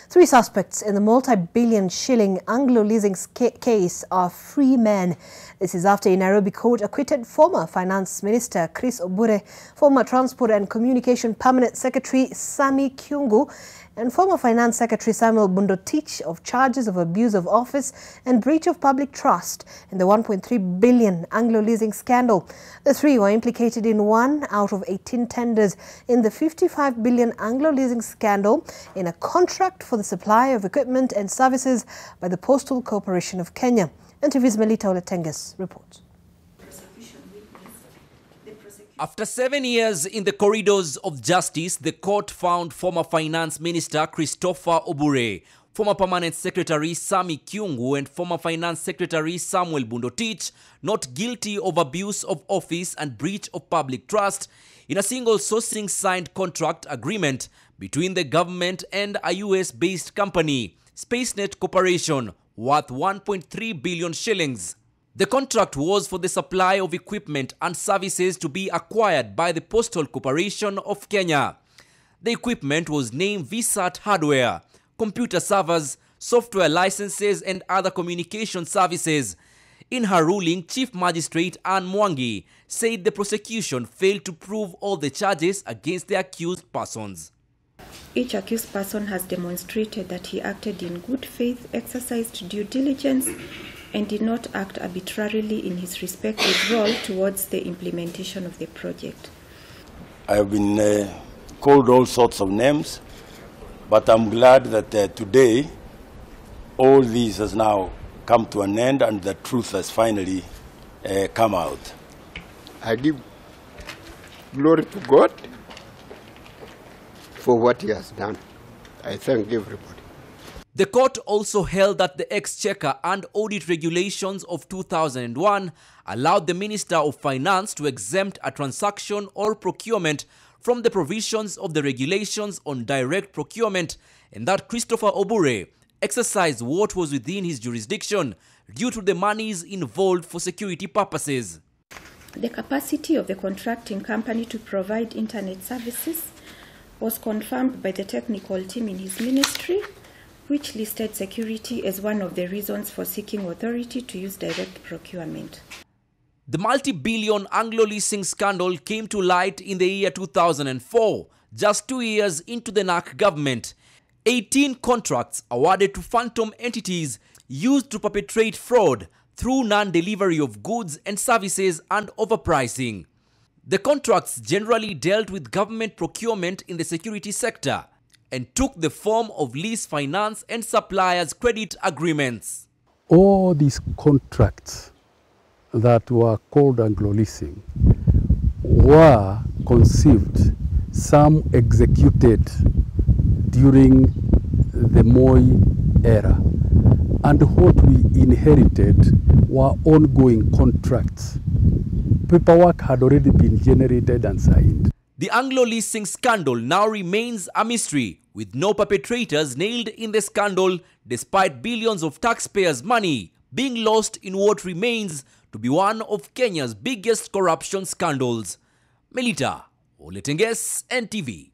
Three suspects in the multi-billion shilling Anglo Leasing case are free men. This is after a Nairobi court acquitted former Finance Minister Chris Obure, former Transport and Communication Permanent Secretary Sami Kyungu, and former Finance Secretary Samuel Bundotich of charges of abuse of office and breach of public trust in the 1.3 billion Anglo Leasing scandal. The three were implicated in 1 out of 18 tenders in the 55 billion Anglo Leasing scandal in a contract for the supply of equipment and services by the Postal Corporation of Kenya. NTV's Melita Oletenges reports. After 7 years in the corridors of justice, the court found former Finance Minister Christopher Obure, former Permanent Secretary Sami Kyungu and former Finance Secretary Samuel Bundotich not guilty of abuse of office and breach of public trust in a single sourcing signed contract agreement between the government and a US-based company, SpaceNet Corporation, worth 1.3 billion shillings. The contract was for the supply of equipment and services to be acquired by the Postal Corporation of Kenya. The equipment was named VSAT hardware, computer servers, software licenses and other communication services. In her ruling, Chief Magistrate Anne Mwangi said the prosecution failed to prove all the charges against the accused persons. Each accused person has demonstrated that he acted in good faith, exercised due diligence, and did not act arbitrarily in his respective role towards the implementation of the project. I have been called all sorts of names, but I'm glad that today all this has now come to an end and the truth has finally come out. I give glory to God for what he has done. I thank everybody. The court also held that the Exchequer and Audit Regulations of 2001 allowed the Minister of Finance to exempt a transaction or procurement from the provisions of the regulations on direct procurement, and that Christopher Obure exercised what was within his jurisdiction due to the monies involved for security purposes. The capacity of the contracting company to provide internet services was confirmed by the technical team in his ministry, which listed security as one of the reasons for seeking authority to use direct procurement. The multi-billion Anglo Leasing scandal came to light in the year 2004, just 2 years into the NARC government. 18 contracts awarded to phantom entities used to perpetrate fraud through non-delivery of goods and services and overpricing. The contracts generally dealt with government procurement in the security sector and took the form of lease finance and suppliers credit agreements. All these contracts that were called Anglo Leasing were conceived, some executed during the Moi era. And what we inherited were ongoing contracts. Paperwork had already been generated and signed. The Anglo Leasing scandal now remains a mystery, with no perpetrators nailed in the scandal despite billions of taxpayers' money being lost in what remains to be one of Kenya's biggest corruption scandals. Melita Oletenges, NTV.